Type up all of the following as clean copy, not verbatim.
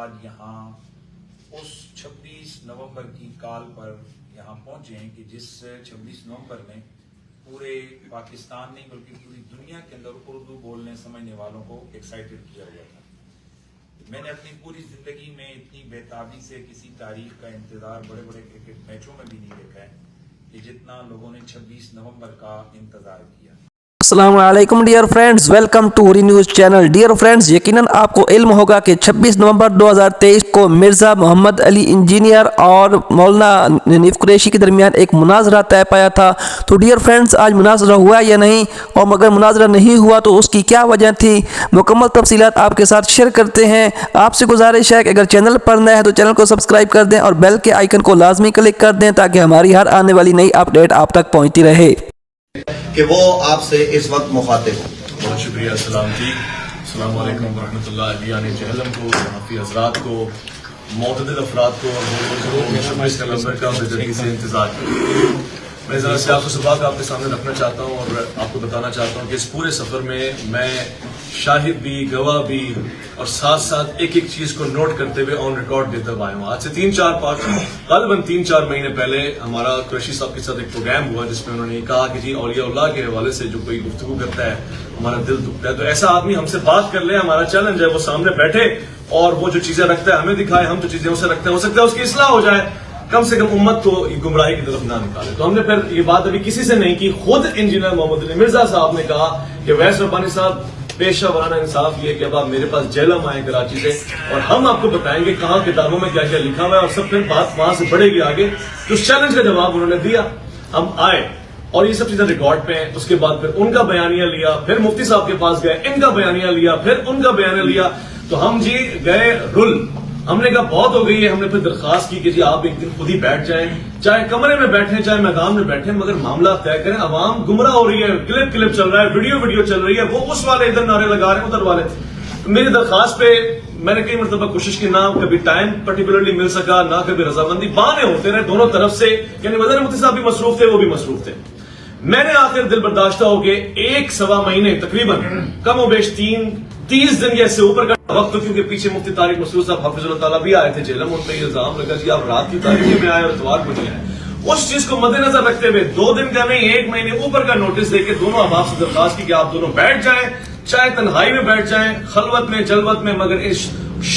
آج یہاں اس 26 نومبر کی کال پر یہاں پہنچے ہیں کہ جس 26 نومبر میں پورے پاکستان نہیں بلکہ پوری دنیا کے اندر اردو بولنے سمجھنے والوں کو ایکسائٹڈ کیا ہوا تھا. میں نے اپنی پوری زندگی میں اتنی بےتابی سے کسی تاریخ کا انتظار بڑے بڑے کرکٹ میچوں میں بھی نہیں دیکھا ہے کہ جتنا لوگوں نے 26 نومبر کا انتظار کیا. السلام علیکم ڈیئر فرینڈز، ویلکم ٹو ہوری نیوز چینل. ڈیئر فرینڈز، یقیناً آپ کو علم ہوگا کہ 26 نومبر 2023 کو مرزا محمد علی انجینئر اور مولانا ننیف قریشی کے درمیان ایک مناظرہ طے پایا تھا. تو ڈیئر فرینڈز، آج مناظرہ ہوا یا نہیں، اور مگر مناظرہ نہیں ہوا تو اس کی کیا وجہ تھی، مکمل تفصیلات آپ کے ساتھ شیئر کرتے ہیں. آپ سے گزارش ہے کہ اگر چینل پر نئے ہیں تو چینل کو سبسکرائب کر دیں اور بیل کے آئیکن کو لازمی کلک کر دیں تاکہ ہماری ہر آنے والی نئی اپڈیٹ آپ تک پہنچتی رہے کہ وہ آپ سے اس وقت مخاطب ہوں. بہت شکریہ. السلام جی، السلام علیکم ورحمۃ اللہ. علیان جہلم کو، صحافی حضرات کو، معتدل افراد کو اور کا بے سے انتظار کریں. میں ذرا سے آپ کو سبق آپ کے سامنے رکھنا چاہتا ہوں اور آپ کو بتانا چاہتا ہوں کہ اس پورے سفر میں میں شاہد بھی، گواہ بھی اور ساتھ ساتھ ایک ایک چیز کو نوٹ کرتے ہوئے آن ریکارڈ دیتا ہوا آیا ہوں. آج سے 3-4 مہینے پہلے ہمارا قریشی صاحب کے ساتھ ایک پروگرام ہوا جس میں انہوں نے کہا کہ جی اولیاء اللہ کے حوالے سے جو کوئی گفتگو کرتا ہے ہمارا دل دکھتا ہے. تو ایسا آدمی ہم سے بات کر لے، ہمارا چیلنج ہے وہ سامنے بیٹھے اور وہ جو چیزیں رکھتا ہے ہمیں دکھائے، ہم جو چیزیں اسے رکھتے ہیں ہو سکتا ہے اس کی اصلاح ہو جائے، کم سے کم امت کو گمراہی کی طرف نہ نکالے. تو ہم نے پھر یہ بات ابھی کسی سے نہیں کی، خود انجینئر محمد علی مرزا صاحب نے کہا کہ ویس ربانی صاحب پیشہ ورانہ انصاف یہ کہ اب آپ میرے پاس جہلم آئے کراچی سے اور ہم آپ کو بتائیں گے کہاں کتابوں میں کیا کیا لکھا ہوا ہے اور سب پھر بات وہاں سے بڑھے گی آگے. تو اس چیلنج کا جواب انہوں نے دیا، ہم آئے اور یہ سب چیزیں ریکارڈ پہ ہیں. اس کے بعد پھر ان کا بیانیہ لیا، پھر مفتی صاحب کے پاس گئے، ان کا بیانیہ لیا، پھر ان کا بیانیہ لیا. تو ہم جی گئے رل، ہم نے کہا بہت ہو گئی ہے. ہم نے پھر درخواست کی کہ جی آپ ایک دن خود ہی بیٹھ جائیں، چاہے کمرے میں بیٹھیں چاہے میدان میں بیٹھیں، مگر معاملہ طے کریں. عوام گمراہ ہو رہی ہے، کلپ چل رہا ہے، ویڈیو چل رہی ہے، وہ اس والے ادھر نعرے لگا رہے ہیں، ادھر والے. میری درخواست پہ میں نے کئی مرتبہ کوشش کی، نہ کبھی ٹائم پرٹیکولرلی مل سکا، نہ کبھی رضامندی، بہانے ہوتے رہے دونوں طرف سے. یعنی وزیر مفتی صاحب بھی مصروف تھے، وہ بھی مصروف تھے. میں نے آخر دل برداشتہ ہو کے 1-1.25 مہینے تقریباً کم و بیش 30 دن یا اس سے اوپر کا وقت، کیونکہ پیچھے مفتی طارق مسعود صاحب حافظ اللہ تعالیٰ بھی آئے تھے جہلم، ان پہ یہ الزام لگا جی آپ رات کی تاریخی میں آئے اور اتوار کو نہیں آئے. اس چیز کو مد نظر رکھتے ہوئے 2 دن کا نہیں 1 مہینے اوپر کا نوٹس دے کے دونوں احباب سے درخواست کی کہ آپ دونوں بیٹھ جائیں، چاہے تنہائی میں بیٹھ جائیں، خلوت میں جلوت میں، مگر اس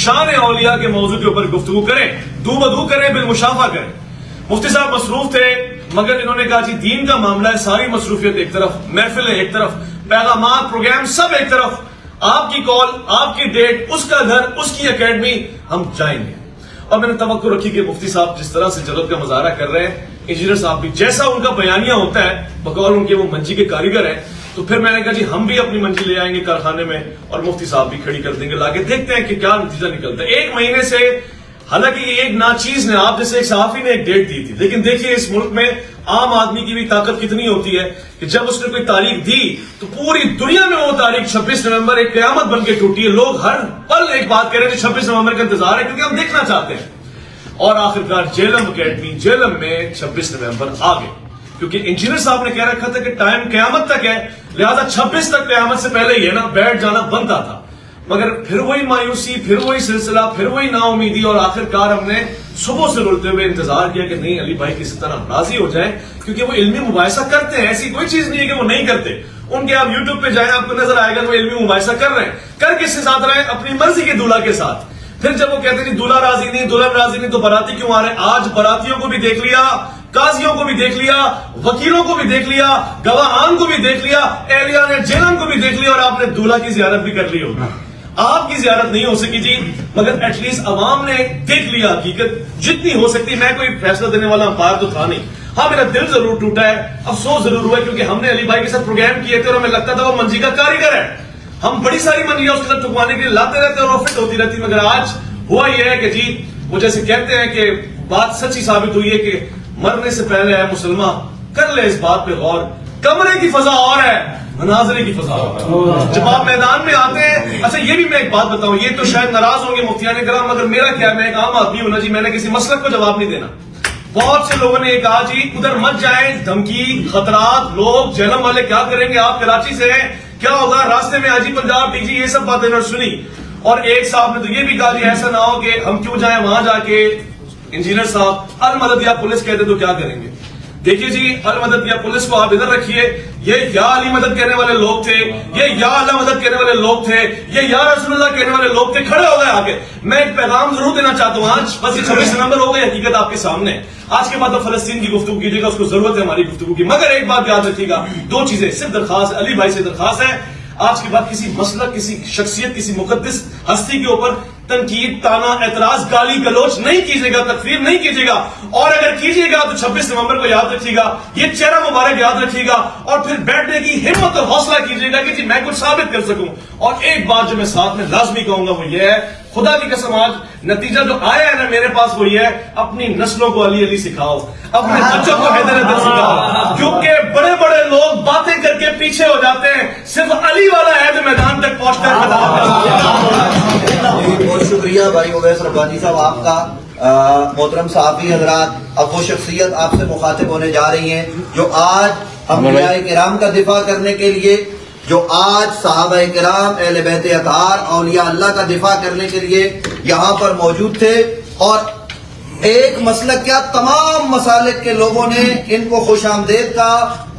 شان اولیاء کے موضوع کے اوپر گفتگو کریں، دو بدو کریں، بالمشافہ کریں. مفتی صاحب مصروف تھے مگر انہوں نے کہا جی دین کا معاملہ ہے، ساری مصروفیت ایک طرف، محفلیں ایک طرف، پیغامات، پروگرام سب ایک طرف، آپ کی کال، آپ کی ڈیٹ، اس کا گھر، اس کی اکیڈمی، ہم جائیں گے. اور میں نے توقع رکھی کہ مفتی صاحب جس طرح سے جلد کا مظاہرہ کر رہے ہیں، انجینئر صاحب بھی جیسا ان کا بیانیہ ہوتا ہے، بقول ان کے وہ منجی کے کاریگر ہیں، تو پھر میں نے کہا جی ہم بھی اپنی منجی لے آئیں گے کارخانے میں اور مفتی صاحب بھی کھڑی کر دیں گے لا کے، دیکھتے ہیں کہ کیا نتیجہ نکلتا ہے. 1 مہینے سے حالانکہ یہ ایک ناچیز نے، آپ جیسے ایک صحافی نے ایک ڈیٹ دی تھی، لیکن دیکھیے اس ملک میں عام آدمی کی بھی طاقت کتنی ہوتی ہے کہ جب اس نے کوئی تاریخ دی تو پوری دنیا میں وہ تاریخ 26 نومبر ایک قیامت بن کے ٹوٹی ہے. لوگ ہر پل ایک بات کہہ رہے ہیں 26 نومبر کا انتظار ہے کیونکہ ہم دیکھنا چاہتے ہیں. اور آخرکار جہلم اکیڈمی جہلم میں 26 نومبر آ گئے، کیونکہ انجینئر صاحب نے کہہ رکھا تھا کہ ٹائم قیامت تک ہے، لہذا 26 تک قیامت سے پہلے یہ نا بیٹھ جانا بنتا تھا. مگر پھر وہی مایوسی، پھر وہی سلسلہ، پھر وہی نا امیدی، اور آخرکار ہم نے صبح سے رولتے ہوئے انتظار کیا کہ نہیں علی بھائی کسی طرح راضی ہو جائیں، کیونکہ وہ علمی مباحثہ کرتے ہیں، ایسی کوئی چیز نہیں ہے کہ وہ نہیں کرتے. ان کے آپ یوٹیوب پہ جائیں آپ کو نظر آئے گا وہ علمی مباحثہ کر رہے ہیں. کر کس کے ساتھ رہے ہیں؟ اپنی مرضی کے دولہا کے ساتھ. پھر جب وہ کہتے ہیں دولہا راضی نہیں، دلہن راضی نہیں، تو باراتی کیوں آ رہے ہیں؟ آج براتیوں کو بھی دیکھ لیا، قاضیوں کو بھی دیکھ لیا، وکیلوں کو بھی دیکھ لیا، گواہان کو بھی دیکھ لیا، اہلیان جہلم کو بھی دیکھ لیا، اور آپ نے دولہا کی زیارت بھی کر لی ہوگی. آپ کی زیارت نہیں ہو سکی جی، مگر ایٹ لیسٹ عوام نے دیکھ لیا حقیقت جتنی ہو سکتی. میں کوئی فیصلہ دینے والا امپائر تو تھا نہیں. ہاں میرا دل ضرور ٹوٹا ہے، افسوس ضرور ہوا ہے، کیونکہ ہم نے علی بھائی کے ساتھ پروگرام کیے تھے اور ہمیں لگتا تھا وہ منجی کا کاریگر ہے. ہم بڑی ساری منجیاں اس کے ساتھ ٹکوانے کے لیے لاتے رہتے اور وہ فٹ ہوتی رہتی. مگر آج ہوا یہ ہے کہ جی وہ جیسے کہتے ہیں کہ بات سچی ثابت ہوئی ہے کہ مرنے سے پہلے ہے مسلمان، کر لے اس بات پہ غور. کمرے کی فضا اور ہے، مناظرے کی فضا اور ہے. جب آپ میدان میں آتے ہیں، اچھا یہ بھی میں ایک بات بتاؤں، یہ تو شاید ناراض ہوں گے مفتیان کرام، مگر میرا کیا ہے، میں ایک عام آدمی ہوں نا جی، میں نے کسی مسلک کو جواب نہیں دینا. بہت سے لوگوں نے یہ کہا جی ادھر مت جائیں، دھمکی، خطرات، لوگ جہلم والے کیا کریں گے، آپ کراچی سے ہیں، کیا ہوگا راستے میں حاجی پنجاب ڈی جی، یہ سب باتیں میں سنی. اور ایک صاحب نے تو یہ بھی کہا کہ ایسا نہ ہو کہ ہم کیوں جائیں وہاں جا کے انجینئر صاحب المدد یا پولیس کہتے تو کیا کریں گے. دیکھیے جی, المدد یا پولیس کو آپ ادھر رکھیے, یہ یا علی مدد کہنے والے لوگ تھے, یہ یا اللہ مدد کہنے والے لوگ تھے, یہ یا رسول اللہ کہنے والے لوگ تھے, کھڑے ہو گئے آگے. میں ایک پیغام ضرور دینا چاہتا ہوں آج, بس یہ 26 نومبر ہو گئی, حقیقت آپ کے سامنے. آج کے بعد تو فلسطین کی گفتگو کیجیے گا, اس کو ضرورت ہے ہماری گفتگو کی, مگر ایک بات یاد رکھیے گا, 2 چیزیں صرف درخواست, علی بھائی سے درخواست ہے, آج کے بعد کسی مسلک, کسی شخصیت, کسی مقدس ہستی کے اوپر تنقید, تانا, اعتراض, گالی گلوچ نہیں کیجیے گا, تکفیر نہیں کیجیے گا, اور اگر کیجیے گا تو 26 نومبر کو یاد رکھیے گا, یہ چہرہ مبارک یاد رکھیے گا, اور پھر بیٹھنے کی ہمت اور حوصلہ کیجیے گا کہ جی میں کچھ ثابت کر سکوں. اور ایک بات جو میں ساتھ میں لازمی کہوں گا وہ یہ ہے, خدا کی قسم آج نتیجہ جو آیا ہے نا میرے پاس وہ یہ ہے, اپنی نسلوں کو علی علی سکھاؤ, اپنے بچوں کو حیدر حیدر سکھاؤ, کیونکہ بڑے بڑے لوگ باتیں کر کے پیچھے ہو جاتے ہیں, صرف علی والا ہے جو میدان تک پہنچتا ہے. بہت شکریہ بھائی اویس ربانی صاحب آپ کا. محترم صحافی حضرات, اب وہ شخصیت آپ سے مخاطب ہونے جا رہی ہیں جو آج انبیاء کرام کا دفاع کرنے کے لیے, جو آج صحابہ کرام, اہل بیت اطہار, اولیاء اللہ کا دفاع کرنے کے لیے یہاں پر موجود تھے, اور ایک مسلک کیا تمام مسالک کے لوگوں نے ان کو خوش آمدید کہا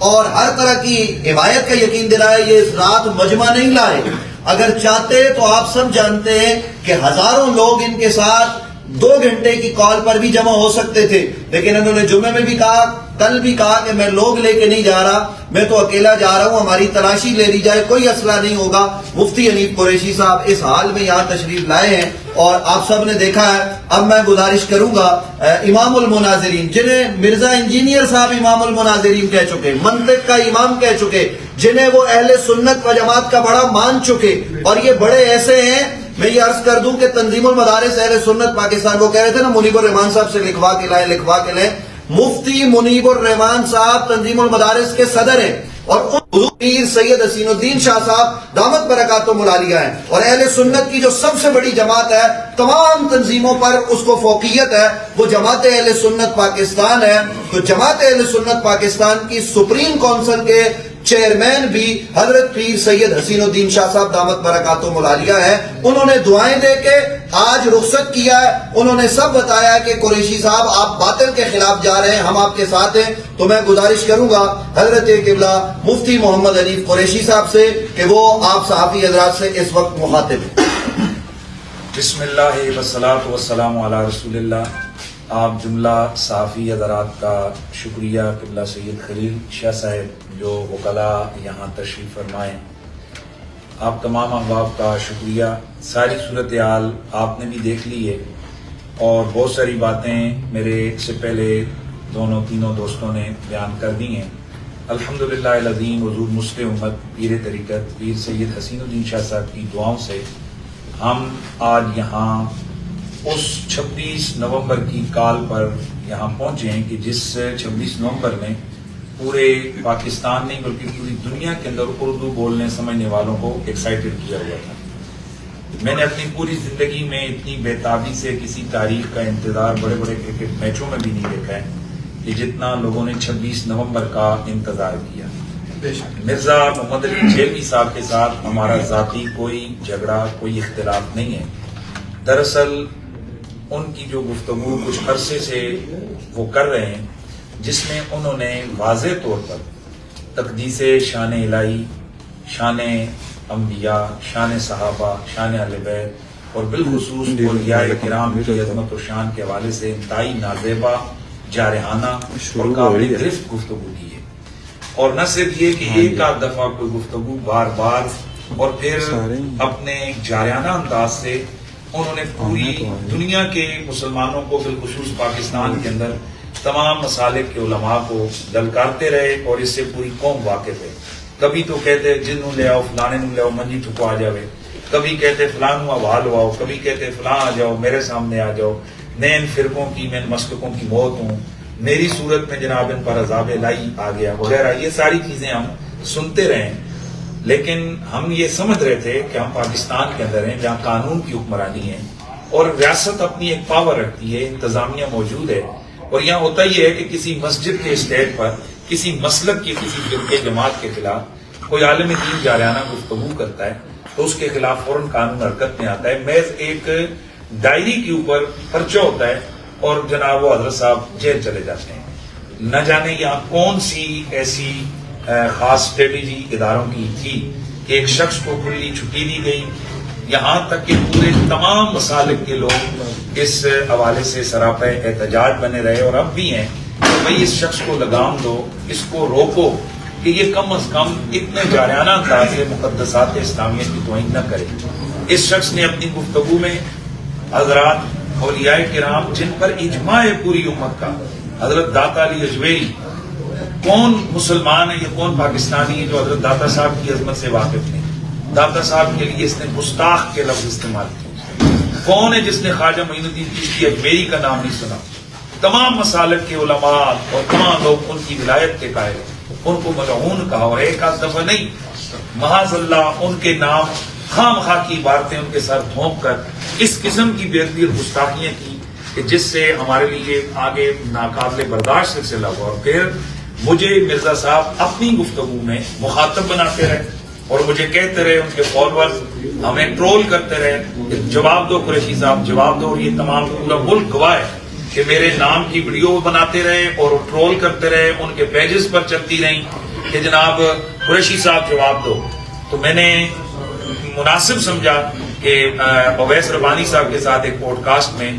اور ہر طرح کی حمایت کا یقین دلایا. یہ اس رات مجمع نہیں لائے, اگر چاہتے تو آپ سب جانتے ہیں کہ ہزاروں لوگ ان کے ساتھ 2 گھنٹے کی کال پر بھی جمع ہو سکتے تھے, لیکن انہوں نے جمعے میں بھی کہا, کل بھی کہا کہ میں لوگ لے کے نہیں جا رہا, میں تو اکیلا جا رہا ہوں, ہماری تلاشی لے لی جائے, کوئی اسلحہ نہیں ہوگا. مفتی حنیف قریشی صاحب اس حال میں یہاں تشریف لائے ہیں, اور آپ سب نے دیکھا ہے. اب میں گزارش کروں گا امام المناظرین, جنہیں مرزا انجینئر صاحب امام المناظرین کہہ چکے, منطق کا امام کہہ چکے, جنہیں وہ اہل سنت و جماعت کا بڑا مان چکے, اور یہ بڑے ایسے ہیں, میں یہ عرض کر دوں کہ تنظیم المدارس اہل سنت پاکستان, وہ کہہ رہے تھے نا منیب الرحمان صاحب سے لکھوا کے لائیں, مفتی منیب الرحمان صاحب تنظیم المدارس کے صدر ہیں, اور حضور پیر سید حسین الدین شاہ صاحب دامت برکاتہم العالیہ ہیں, اور اہل سنت کی جو سب سے بڑی جماعت ہے, تمام تنظیموں پر اس کو فوقیت ہے, وہ جماعت اہل سنت پاکستان ہے. تو جماعت اہل سنت پاکستان کی سپریم کونسل کے چیئرمین بھی حضرت پیر سید حسین الدین شاہ صاحب دامت برکاتہم العالیہ ہے. انہوں نے دعائیں دے کے آج رخصت کیا ہے, انہوں نے سب بتایا کہ قریشی صاحب آپ باطل کے خلاف جا رہے ہیں, ہم آپ کے ساتھ ہیں. تو میں گزارش کروں گا حضرت قبلہ مفتی محمد حنیف قریشی صاحب سے کہ وہ آپ صحافی حضرات سے اس وقت مخاطب ہیں. بسم اللہ والصلاۃ والسلام علی رسول اللہ. آپ جملہ صحافی حضرات کا شکریہ, قبلہ سید خلیل شاہ صاحب جو وکلاء یہاں تشریف فرمائیں, آپ تمام احباب کا شکریہ. ساری صورتحال آپ نے بھی دیکھ لی ہے, اور بہت ساری باتیں میرے سے پہلے تینوں دوستوں نے بیان کر دی ہیں. الحمدللہ العظیم حضور مسلم امت پیر طریقت پیر سید حسین الدین شاہ صاحب کی دعاؤں سے ہم آج یہاں اس 26 نومبر کی کال پر یہاں پہنچے ہیں کہ جس 26 نومبر میں پورے پاکستان نہیں بلکہ پوری دنیا کے اندر اردو بولنے سمجھنے والوں کو ایکسائٹڈ کیا ہوا تھا. میں نے اپنی پوری زندگی میں اتنی بےتابی سے کسی تاریخ کا انتظار بڑے بڑے کرکٹ میچوں میں بھی نہیں دیکھا ہے کہ جتنا لوگوں نے 26 نومبر کا انتظار کیا. مرزا محمد علی جیلوی صاحب کے ساتھ ہمارا ذاتی کوئی جھگڑا, کوئی اختلاف نہیں ہے. دراصل ان کی جو گفتگو کچھ عرصے سے وہ کر رہے ہیں, جس میں انہوں نے واضح طور پر تقدیس شان الہی, شان انبیاء, شان صحابہ, شان اہل بیت اور بالخصوص اولیاء کرام کی عظمت و شان کے حوالے سے انتہائی نازیبا, جارحانہ اور قابل گرفت گفتگو کی ہے. اور نہ صرف یہ کہ ایک آدھ دفعہ کوئی گفتگو, بار بار, اور پھر اپنے جارحانہ انداز سے انہوں نے پوری دنیا کے مسلمانوں کو بالخصوص پاکستان کے اندر تمام مسالک کے علماء کو دلکارتے رہے, اور اس سے پوری قوم واقف ہے. کبھی تو کہتے جنوں لے آؤ, فلانے نوں لے آؤ, منجی ٹھکوا جاوے, کبھی کہتے فلان حوال ہواؤ, کبھی کہتے فلاں آ جاؤ, میرے سامنے آ جاؤ, میں ان فرقوں کی, میں ان مسلکوں کی موت ہوں, میری صورت میں جناب ان پر عذاب الہی آ گیا وغیرہ. یہ ساری چیزیں ہم سنتے رہے, لیکن ہم یہ سمجھ رہے تھے کہ ہم پاکستان کے اندر ہیں جہاں قانون کی حکمرانی ہے اور ریاست اپنی ایک پاور رکھتی ہے, انتظامیہ موجود ہے, اور یہاں ہوتا یہ ہے کہ کسی مسجد کے اسٹیج پر کسی مسلک کی, کسی فرقے جماعت کے خلاف کوئی عالم دین جارحانہ گفتگو کرتا ہے تو اس کے خلاف فوراً قانون حرکت میں آتا ہے. محض ایک ڈائری کے اوپر پرچہ ہوتا ہے اور جناب وہ حضرت صاحب جیل چلے جاتے ہیں. نہ جانے یہاں کون سی ایسی خاص اسٹریٹجی اداروں کی تھی کہ ایک شخص کو کھلی چھٹی دی گئی، یہاں تک کہ پورے تمام مسالک کے لوگ اس حوالے سے سراپا احتجاج بنے رہے اور اب بھی ہیں کہ بھئی اس شخص کو لگام دو، اس کو روکو کہ یہ کم از کم اتنے جارحانہ انداز سے مقدسات اسلامیہ کی توہین نہ کرے. اس شخص نے اپنی گفتگو میں حضرات اولیاء کرام جن پر اجماع ہے پوری امت کا، حضرت داتا علی اجویری، کون مسلمان ہے یا کون پاکستانی ہے جو حضرت داتا صاحب کی عظمت سے واقف نہیں؟ داتا صاحب کے لیے اس نے گستاخ کے لفظ استعمال کیے. کون ہے جس نے خواجہ معین الدین چشتی اجمیری کا نام نہیں سنا؟ تمام مسالک کے علماء اور تمام لوگ ان کی ولایت کے قائل ہیں، ان کو ملعون کہا، اور ایک آدھ دفعہ نہیں، معاذ اللہ ان کے نام خام خواہ کی عبارتیں ان کے سر دھونپ کر اس قسم کی بے ادبی اور گستاخیاں کی کہ جس سے ہمارے لیے آگے ناقابل برداشت سلسلہ ہوا. اور پھر مجھے مرزا صاحب اپنی گفتگو میں مخاطب بناتے رہے اور مجھے کہتے رہے، ان کے فالوورز ہمیں ٹرول کرتے رہے، جواب دو قریشی صاحب جواب دو. اور یہ تمام پورا ملک گواہ ہے کہ میرے نام کی ویڈیو بناتے رہے اور ٹرول کرتے رہے، ان کے پیجز پر چلتی رہیں کہ جناب قریشی صاحب جواب دو. تو میں نے مناسب سمجھا کہ اویس ربانی صاحب کے ساتھ ایک پوڈ کاسٹ میں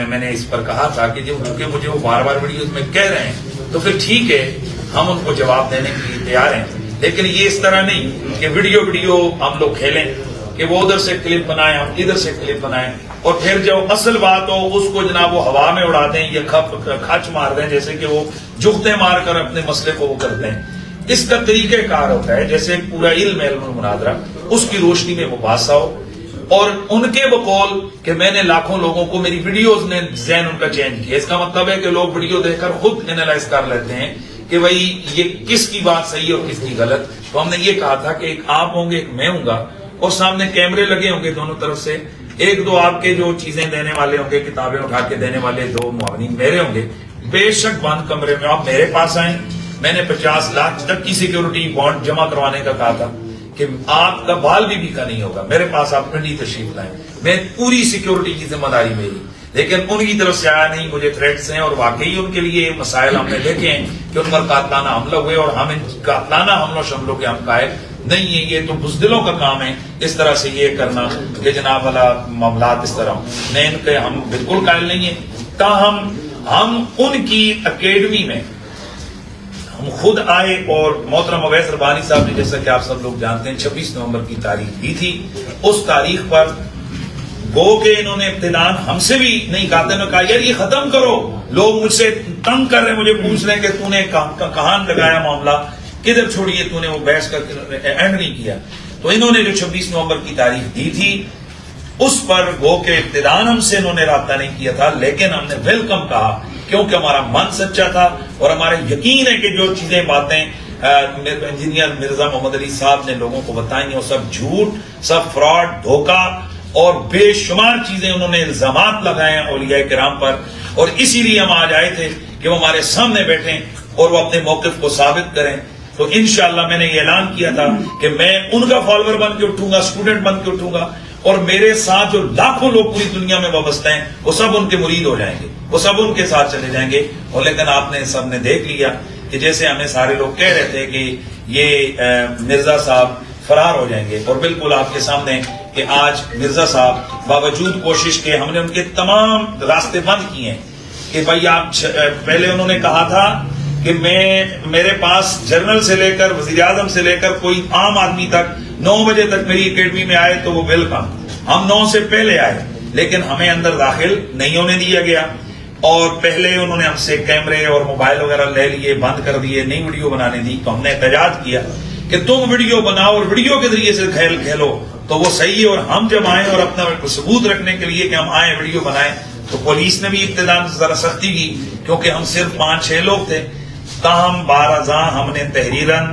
میں نے اس پر کہا تھا کہ کیونکہ مجھے وہ بار بار ویڈیوز میں کہہ رہے ہیں تو پھر ٹھیک ہے ہم ان کو جواب دینے کے لیے تیار ہیں، لیکن یہ اس طرح نہیں کہ ویڈیو ہم لوگ کھیلیں کہ وہ ادھر سے کلپ بنائیں ہم ادھر سے کلپ بنائیں اور پھر جو اصل بات ہو اس کو جناب وہ ہوا میں اڑا دیں یا کھچ مار دیں، جیسے کہ وہ جھکتے مار کر اپنے مسئلے کو وہ کرتے ہیں. اس کا طریقہ کار ہوتا ہے جیسے پورا علم المناظرہ، اس کی روشنی میں مباحثہ ہو اور ان کے بقول کہ میں نے لاکھوں لوگوں کو میری ویڈیوز نے ذہن ان کا چینج کیا. اس کا مطلب ہے کہ لوگ ویڈیو دیکھ کر خود انالائز کر لیتے ہیں کہ بھئی یہ کس کی بات صحیح اور کس کی غلط. تو ہم نے یہ کہا تھا کہ ایک آپ ہوں گے ایک میں ہوں گا اور سامنے کیمرے لگے ہوں گے دونوں طرف سے، ایک دو آپ کے جو چیزیں دینے والے ہوں گے، کتابیں اٹھا کے دینے والے دو معاونین میرے ہوں گے. بے شک بند کمرے میں آپ میرے پاس آئیں. میں نے 50 لاکھ تک کی سیکیورٹی بانڈ جمع کروانے کا کہا تھا کہ آپ کا بال بھی کا نہیں ہوگا، میرے پاس آپ پنڈی تشریف لائیں، میں پوری سیکیورٹی کی ذمہ داری میری. لیکن ان کی طرف سے آیا نہیں، مجھے تھریٹس ہیں اور واقعی ان کے لیے مسائل ہم نے دیکھے ہیں کہ ان پر قاتلانہ حملہ ہوئے اور ہم ان قاتلانہ حملوں شملوں کے ہم قائل نہیں ہیں. یہ تو بزدلوں کا کام ہے اس طرح سے یہ کرنا کہ جناب والا معاملات اس طرح میں ان کے ہم بالکل قائل نہیں ہیں. تاہم ہم ان کی اکیڈمی میں ہم خود آئے اور محترم اویس ربانی صاحب نے جیسا کہ آپ سب لوگ جانتے ہیں 26 نومبر کی تاریخ دی تھی. اس تاریخ پر گو کہ انہوں نے ابتداءً ہم سے بھی نہیں کہا، انہوں نے کہا یار یہ ختم کرو، لوگ مجھ سے تنگ کر رہے ہیں، مجھے پوچھ رہے ہیں کہ تو نے کہاں لگایا معاملہ، کدھر چھوڑیے تو نے وہ بحث کا اینڈ نہیں کیا. تو انہوں نے جو 26 نومبر کی تاریخ دی تھی اس پر گو کہ ابتداءً ہم سے انہوں نے رابطہ نہیں کیا تھا، لیکن ہم نے ویلکم کہا کیونکہ ہمارا من سچا تھا اور ہمارا یقین ہے کہ جو چیزیں باتیں انجینئر مرزا محمد علی صاحب نے لوگوں کو بتائیں وہ سب جھوٹ، سب فراڈ، دھوکہ اور بے شمار چیزیں انہوں نے الزامات لگائے ہیں اولیاء کرام پر. اور اسی لیے ہم آج آئے تھے کہ وہ ہمارے سامنے بیٹھیں اور وہ اپنے موقف کو ثابت کریں. تو انشاءاللہ میں نے یہ اعلان کیا تھا کہ میں ان کا فالوور بن کے اٹھوں گا، اسٹوڈنٹ بن کے اٹھوں گا اور میرے ساتھ جو لاکھوں لوگ پوری دنیا میں وابستہ ہیں وہ سب ان کے مرید ہو جائیں گے، وہ سب ان کے ساتھ چلے جائیں گے. اور لیکن آپ نے سب نے دیکھ لیا کہ جیسے ہمیں سارے لوگ کہہ رہے تھے کہ یہ مرزا صاحب فرار ہو جائیں گے، اور بالکل آپ کے سامنے کہ آج مرزا صاحب باوجود کوشش کے ہم نے ان کے تمام راستے بند کیے ہیں کہ بھائی آپ پہلے انہوں نے کہا تھا کہ میرے پاس جنرل سے لے کر وزیر اعظم سے لے کر کوئی عام آدمی تک 9 بجے تک میری اکیڈمی میں آئے تو وہ ویلکم. ہم 9 سے پہلے آئے لیکن ہمیں اندر داخل نہیں ہونے دیا گیا اور پہلے انہوں نے ہم سے کیمرے اور موبائل وغیرہ لے لیے، بند کر دیے، نئی ویڈیو بنانے دی. تو ہم نے احتجاج کیا کہ تم ویڈیو بناؤ اور ویڈیو کے ذریعے سے کھیلو تو وہ صحیح ہے. اور ہم جب آئیں اور اپنا ثبوت رکھنے کے لیے کہ ہم آئیں ویڈیو بنائیں تو پولیس نے بھی ابتداء ذرا سختی کی کیونکہ ہم صرف 5-6 لوگ تھے. تاہم بارازاں ہم نے تحریراً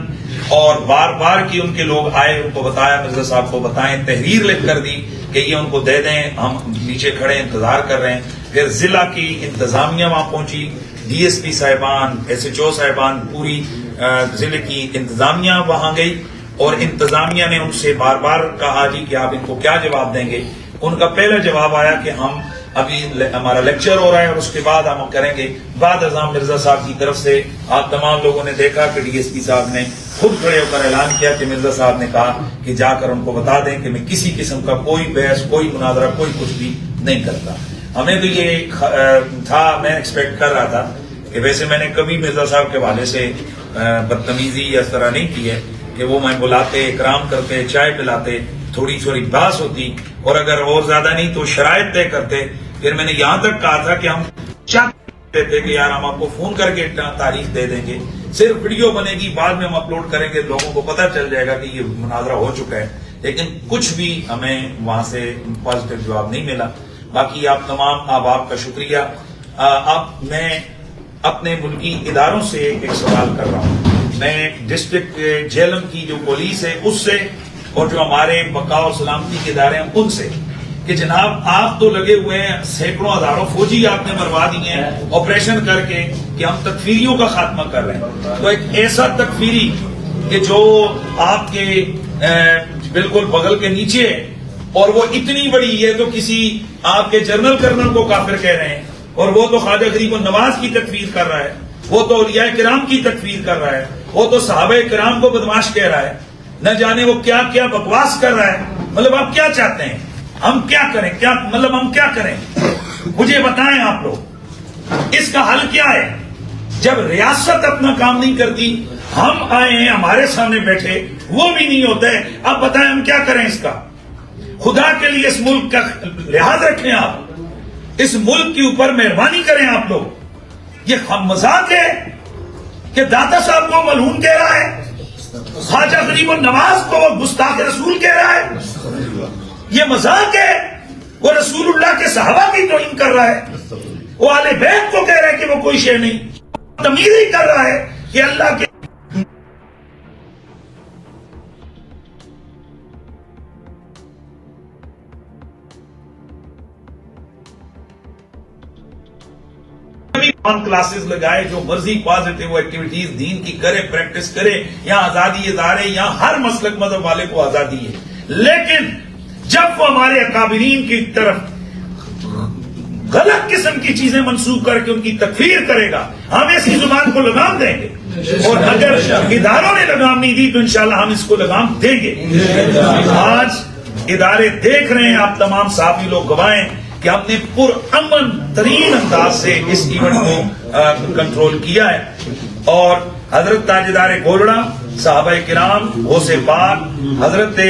اور بار بار کی ان کے لوگ آئے، ان کو بتایا، مرزا صاحب کو بتائیں، تحریر لکھ کر دی کہ یہ ان کو دے دیں، ہم نیچے کھڑے انتظار کر رہے ہیں. پھر ضلع کی انتظامیہ وہاں پہنچی، ڈی ایس پی صاحبان، ایس ایچ او صاحبان، پوری ضلع کی انتظامیہ وہاں گئی اور انتظامیہ نے ان سے بار بار کہا جی کہ آپ ان کو کیا جواب دیں گے. ان کا پہلا جواب آیا کہ ہم ابھی ہمارا لیکچر ہو رہا ہے اور اس کے بعد ہم کریں گے. بعد ازاں مرزا صاحب کی طرف سے آپ تمام لوگوں نے دیکھا کہ ڈی ایس پی صاحب نے خود کھڑے ہو کر اعلان کیا کہ مرزا صاحب نے کہا کہ جا کر ان کو بتا دیں کہ میں کسی قسم کا کوئی بحث، کوئی مناظرہ، کوئی کچھ بھی نہیں کرتا. ہمیں تو یہ تھا، میں ایکسپیکٹ کر رہا تھا کہ ویسے میں نے کبھی مرزا صاحب کے حوالے سے بدتمیزی اس طرح نہیں کی ہے کہ وہ میں بلاتے، اکرام کرتے، چائے پلاتے، تھوڑی تھوڑی بحث ہوتی، اور اگر اور زیادہ نہیں تو شرائط طے کرتے. پھر میں نے یہاں تک کہا تھا کہ ہم چاہتے تھے کہ یار ہم آپ کو فون کر کے تاریخ دے دیں گے، صرف ویڈیو بنے گی، بعد میں ہم اپلوڈ کریں گے، لوگوں کو پتہ چل جائے گا کہ یہ مناظرہ ہو چکا ہے. لیکن کچھ بھی ہمیں وہاں سے پازیٹو جواب نہیں ملا. باقی آپ تمام احباب کا شکریہ. اب میں اپنے ملکی اداروں سے ایک سوال کر رہا ہوں. میں ڈسٹرکٹ جہلم کی جو پولیس ہے اس سے، اور جو ہمارے بقا اور سلامتی کے ادارے ہیں ان سے، کہ جناب آپ تو لگے ہوئے ہیں، سینکڑوں ہزاروں فوجی آپ نے مروا دیے ہیں آپریشن کر کے کہ ہم تکفیریوں کا خاتمہ کر رہے ہیں. تو ایک ایسا تکفیری کہ جو آپ کے بالکل بغل کے نیچے ہے اور وہ اتنی بڑی ہے تو کسی آپ کے جنرل کرنل کو کافر کہہ رہے ہیں، اور وہ تو خواجہ غریب النواز کی تکفیر کر رہا ہے، وہ تو اولیاء کرام کی تکفیر کر رہا ہے، وہ تو صحابہ کرام کو بدماش کہہ رہا ہے، نہ جانے وہ کیا کیا بکواس کر رہا ہے. مطلب آپ کیا چاہتے ہیں ہم کیا کریں؟ کیا مطلب ہم کیا کریں؟ مجھے بتائیں آپ لوگ اس کا حل کیا ہے؟ جب ریاست اپنا کام نہیں کرتی، ہم آئے ہیں ہمارے سامنے بیٹھے، وہ بھی نہیں ہوتے، اب بتائیں ہم کیا کریں اس کا؟ خدا کے لیے اس ملک کا لحاظ رکھیں، آپ اس ملک کے اوپر مہربانی کریں. آپ لوگ یہ مذاق ہے کہ داتا صاحب کو ملعون کہہ رہا ہے، خواجہ غریب النواز کو گستاخ رسول کہہ رہا ہے. یہ مذاق ہے. وہ رسول اللہ کے صحابہ کی توہین کر رہا ہے، وہ آل بیت کو کہہ رہا ہے کہ وہ کوئی شے نہیں، تمیزی کر رہا ہے کہ اللہ کے کلاسز لگائے، جو مرضی پازیٹیو ایکٹیویٹیز دین کی کرے، پریکٹس کرے. یہاں آزادی ادارے، یہاں ہر مسلک مذہب والے کو آزادی ہے. لیکن جب وہ ہمارے اکابرین کی طرف غلط قسم کی چیزیں منسوخ کر کے ان کی تکفیر کرے گا، ہم ایسی زبان کو لگام دیں گے. اور اگر اداروں نے لگام نہیں دی تو انشاءاللہ ہم اس کو لگام دیں گے. آج ادارے دیکھ رہے ہیں، آپ تمام صحافی لوگ گواہیں کہ ہم نے پرامن ترین انداز سے اس ایونٹ کو کنٹرول کیا ہے. اور حضرت تاجدار گولڑا، صحابہ کرام، غوث پاک، حضرت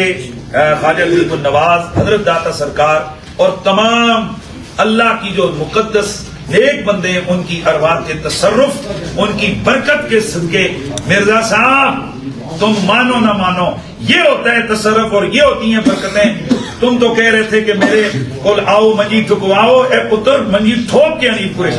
خواجہ غریب النواز، حضرت داتا سرکار اور تمام اللہ کی جو مقدس نیک بندے ہیں، ان کی ارواح کے تصرف، ان کی برکت کے صدقے. مرزا صاحب تم مانو نہ مانو، یہ ہوتا ہے تصرف اور یہ ہوتی ہیں برکتیں. تم تو کہہ رہے تھے کہ میرے کول آؤ منجی ٹھکواؤ، اے پتر منجی ٹھوک کے نہیں پورے.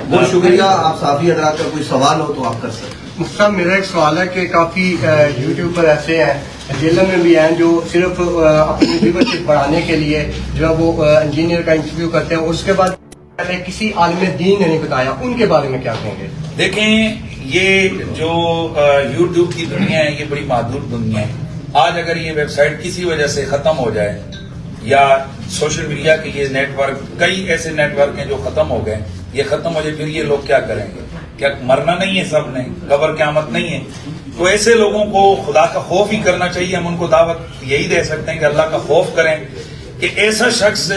بہت شکریہ. آپ صحافی حضرات کا کوئی سوال ہو تو آپ کر سکتے ہیں. مفتی صاحب میرا ایک سوال ہے کہ کافی یوٹیوب پر ایسے ہیں، جیلم میں بھی ہیں، جو صرف اپنی ویورشپ بڑھانے کے لیے جو ہے وہ انجینئر کا انٹرویو کرتے ہیں، اس کے بعد کسی عالم دین نے نہیں بتایا. ان کے بارے میں کیا کہیں گے؟ دیکھیں، یہ جو یوٹیوب کی دنیا ہے یہ بڑی محدود دنیا ہے. آج اگر یہ ویب سائٹ کسی وجہ سے ختم ہو جائے، یا سوشل میڈیا کے یہ نیٹ ورک، کئی ایسے نیٹ ورک ہیں جو ختم ہو گئے، یہ ختم ہو جائے، پھر یہ لوگ کیا کریں گے؟ کیا مرنا نہیں ہے سب نے؟ قبر قیامت نہیں ہے؟ تو ایسے لوگوں کو خدا کا خوف ہی کرنا چاہیے. ہم ان کو دعوت یہی دے سکتے ہیں کہ اللہ کا خوف کریں، کہ ایسا شخص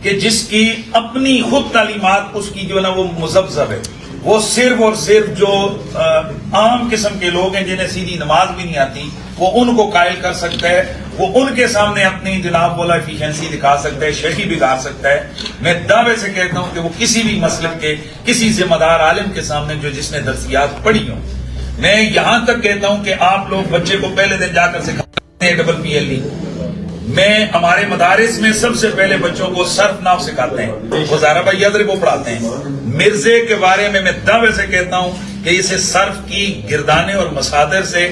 کہ جس کی اپنی خود تعلیمات اس کی جو ہے نا وہ مذبذب ہے، وہ صرف اور صرف جو عام قسم کے لوگ ہیں جنہیں سیدھی نماز بھی نہیں آتی، وہ ان کو قائل کر سکتا ہے، وہ ان کے سامنے اپنی جناب والا ایفیشنسی دکھا سکتا ہے، شرعی بگاڑ سکتا ہے. میں دعوے سے کہتا ہوں کہ وہ کسی بھی مسلک کے کسی ذمہ دار عالم کے سامنے جس نے درسیات پڑھی ہوں، میں یہاں تک کہتا ہوں کہ آپ لوگ بچے کو پہلے دن جا کر سکھاتے ہیں PLE. میں ہمارے مدارس میں سب سے پہلے بچوں کو صرف ناو سکھاتے ہیں، وزارہ بھائی یادرب وہ پڑھاتے ہیں. مرزے کے بارے میں دعوے سے کہتا ہوں کہ اسے صرف کی گردانے اور مصادر سے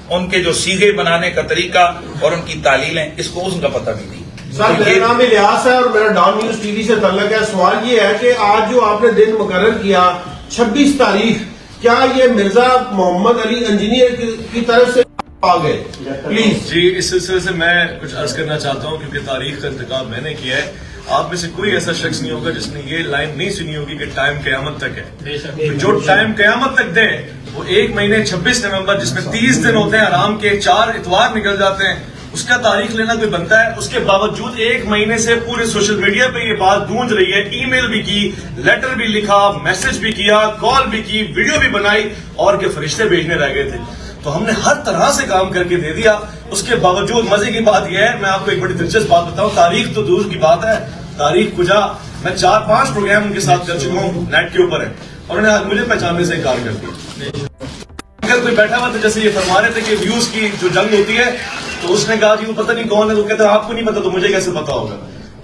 ان کے جو سیغے بنانے کا طریقہ اور ان کی تعلیلیں، اس کو اس کا پتہ بھی نہیں. سر میرا نام الیاس ہے اور میرا ڈان نیوز TV سے تعلق ہے. سوال یہ ہے کہ آج جو آپ نے دن مقرر کیا 26 تاریخ، کیا یہ مرزا محمد علی انجینئر کی طرف سے آ گئے؟ پلیز جی اس سلسلے سے میں کچھ عرض کرنا چاہتا ہوں، کیونکہ تاریخ کا انتخاب میں نے کیا ہے. آپ میں سے کوئی ایسا شخص نہیں ہوگا جس نے یہ لائن نہیں سنی ہوگی کہ ٹائم قیامت تک ہے. جو ٹائم قیامت تک دے وہ 1 مہینے 26 نومبر جس میں 30 دن ہوتے ہیں آرام کے، 4 اتوار نکل جاتے ہیں، اس کا تاریخ لینا کوئی بنتا ہے. اس کے باوجود 1 مہینے سے پورے سوشل میڈیا پہ یہ بات گونج رہی ہے. ای میل بھی کی، لیٹر بھی لکھا، میسج بھی کیا، کال بھی کی، ویڈیو بھی بنائی، اور کہ فرشتے بھیجنے رہ گئے تھے. تو ہم نے ہر طرح سے کام کر کے دے دیا. اس کے باوجود مزے کی بات یہ ہے، میں آپ کو ایک بڑی دلچسپ بات بتاؤں، تاریخ تو دور کی بات ہے، تاریخ کجا میں 4-5 پروگرام ان کے ساتھ کر چکا ہوں، نیٹ کے اوپر ہے، اور انہوں نے آج مجھے پہچاننے سے انکار کر دیا. اگر کوئی بیٹھا ہوا تھا جیسے یہ فرما رہے تھے کہ ویوز کی جو جنگ ہوتی ہے، تو اس نے کہا جی وہ پتہ نہیں کون ہے، تو کہتا ہے آپ کو نہیں پتا تو مجھے کیسے پتا ہوگا.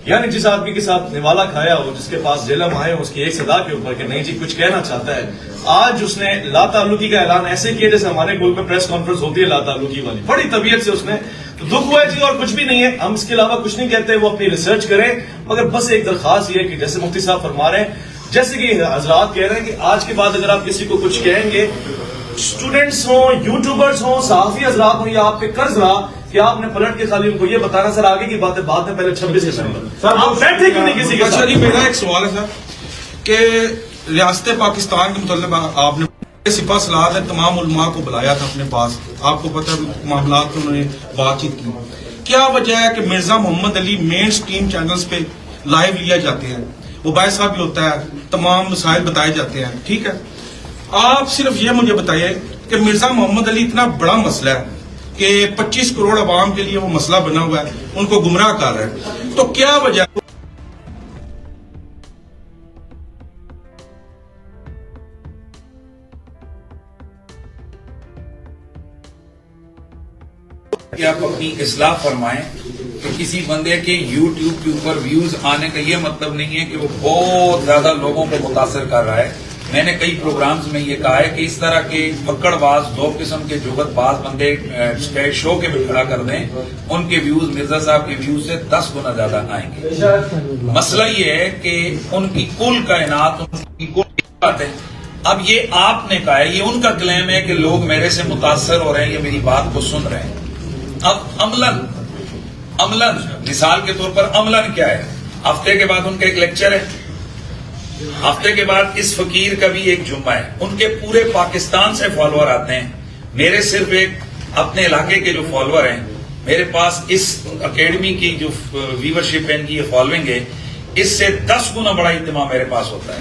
یعنی جس آدمی کے ساتھ نوالا کھایا ہو، جس کے پاس جیلم آئے ہو، اس کی ایک صدا کے اوپر کہ نہیں جی کچھ کہنا چاہتا ہے. آج اس نے لا تعلقی کا اعلان ایسے کیا جیسے ہمارے ملک میں پریس کانفرنس ہوتی ہے لا تعلقی والی، بڑی طبیعت سے اس نے. تو دکھ ہوا ہے جی، اور کچھ بھی نہیں ہے، ہم اس کے علاوہ کچھ نہیں کہتے. وہ اپنی ریسرچ کریں، مگر بس ایک درخواست یہ ہے کہ جیسے مفتی صاحب فرما رہے ہیں، جیسے کہ حضرات کہہ رہے ہیں کہ آج کے بعد اگر آپ کسی کو کچھ کہیں گے، اسٹوڈنٹس ہوں، یوٹیوبرز ہوں، صحافی حضرات ہوں، یا آپ پہ قرض رہا کہ آپ نے پلٹ کے خالی ان کو یہ بتانا سر آگے کی باتیں بعد میں، پہلے 26 دسمبر آپ بیٹھے کیوں نہیں کسی کے اچھا ساتھ؟ جی میرا ایک سوال ہے سر کہ ریاست پاکستان کے متعلق آپ نے سپاہ سالار نے تمام علماء کو بلایا تھا اپنے پاس، آپ کو پتہ معاملات پہ انہوں نے بات چیت کی. کیا وجہ ہے کہ مرزا محمد علی مین سٹریم چینلز پہ لائیو لیا جاتے ہیں، وہ باعث صاحب بھی ہوتا ہے، تمام مسائل بتائے جاتے ہیں، ٹھیک ہے؟ آپ صرف یہ مجھے بتائیے کہ مرزا محمد علی اتنا بڑا مسئلہ ہے کہ 25 کروڑ عوام کے لیے وہ مسئلہ بنا ہوا ہے، ان کو گمراہ کر رہا ہے، تو کیا وجہ ہے؟ کہ آپ اپنی اصلاح فرمائیں کہ کسی بندے کے یوٹیوب کے اوپر ویوز آنے کا یہ مطلب نہیں ہے کہ وہ بہت زیادہ لوگوں کو متاثر کر رہا ہے. میں نے کئی پروگرامز میں یہ کہا ہے کہ اس طرح کے پکڑ باز 2 قسم کے جگت باز بندے اسٹیج شو کے میں کھڑا کر دیں، ان کے ویوز مرزا صاحب کے ویوز سے 10 گنا زیادہ آئیں گے. مسئلہ یہ ہے کہ ان کی کل کائنات، ان کی کل باتیں، اب یہ آپ نے کہا ہے، یہ ان کا کلیم ہے کہ لوگ میرے سے متاثر ہو رہے ہیں، یہ میری بات کو سن رہے ہیں. اب عملاً مثال کے طور پر عملاً کیا ہے، ہفتے کے بعد ان کا ایک لیکچر ہے، ہفتے کے بعد اس فقیر کا بھی ایک جمعہ ہے، ان کے پورے پاکستان سے فالوور آتے ہیں. میرے صرف ایک اپنے علاقے کے جو فالوور ہیں، میرے پاس اس اکیڈمی کی جو ویورشپ ہے، ان کی یہ فالوئنگ ہے، اس سے 10 گنا بڑا اجتماع میرے پاس ہوتا ہے.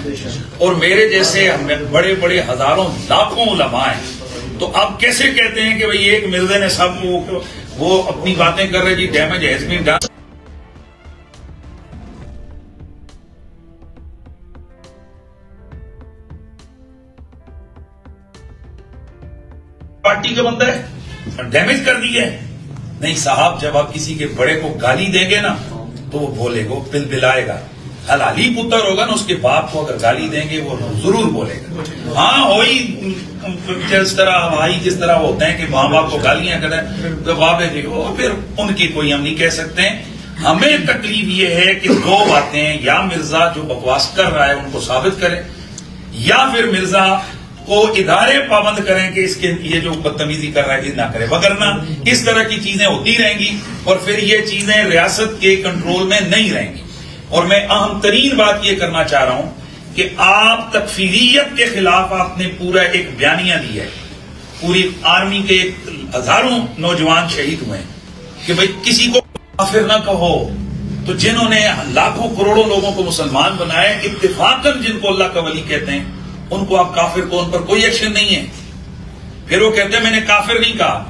اور میرے جیسے بڑے بڑے ہزاروں لاکھوں علماء ہیں. تو آپ کیسے کہتے ہیں کہ بھئی ایک مرزا نے سب وہ اپنی باتیں کر رہے جی damage has been done. Party کا بندہ ہے، ڈیمیج کر دی ہے. نہیں صاحب، جب آپ کسی کے بڑے کو گالی دیں گے نا تو وہ بولے گا، بل بلائے گا. حلالی پتر ہوگا نا، اس کے باپ کو اگر گالی دیں گے وہ ضرور بولے گا. ہاں ہوئی جس طرح ہوتے ہیں کہ ماں باپ کو گالیاں کریں تو باپ پھر ان کی کوئی ہم نہیں کہہ سکتے. ہمیں تکلیف یہ ہے کہ 2 باتیں، یا مرزا جو بکواس کر رہا ہے ان کو ثابت کریں، یا پھر مرزا کو ادارے پابند کریں کہ اس کے یہ جو بدتمیزی کر رہا ہے یہ نہ کرے، وگرنہ اس طرح کی چیزیں ہوتی رہیں گی اور پھر یہ چیزیں ریاست کے کنٹرول میں نہیں رہیں گی. اور میں اہم ترین بات یہ کرنا چاہ رہا ہوں کہ آپ تکفیریت کے خلاف آپ نے پورا ایک بیانیہ دیا ہے، پوری آرمی کے ہزاروں نوجوان شہید ہوئے ہیں کہ بھئی کسی کو کافر نہ کہو. تو جنہوں نے لاکھوں کروڑوں لوگوں کو مسلمان بنائے، اتفاقاً جن کو اللہ کا ولی کہتے ہیں، ان کو آپ کافر کو، ان پر کوئی ایکشن نہیں ہے. پھر وہ کہتے ہیں میں نے کافر نہیں کہا.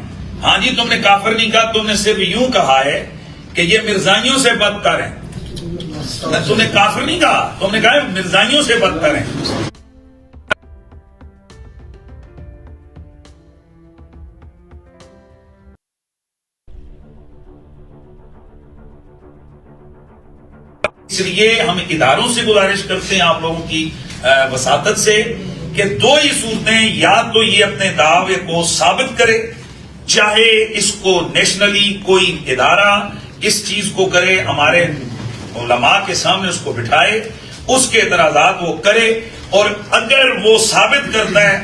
ہاں جی تم نے کافر نہیں کہا، تم نے صرف یوں کہا ہے کہ یہ مرزائیوں سے بدتر ہیں. تم نے کافر نہیں کہا، تم نے کہا مرزائیوں سے بدتر ہیں. اس لیے ہم اداروں سے گزارش کرتے ہیں آپ لوگوں کی وساطت سے کہ 2 ہی صورتیں، یا تو یہ اپنے دعوے کو ثابت کرے، چاہے اس کو نیشنلی کوئی ادارہ اس چیز کو کرے، ہمارے علماء کے سامنے اس کو بٹھائے، اس کے اعتراضات وہ کرے، اور اگر وہ ثابت کرتا ہے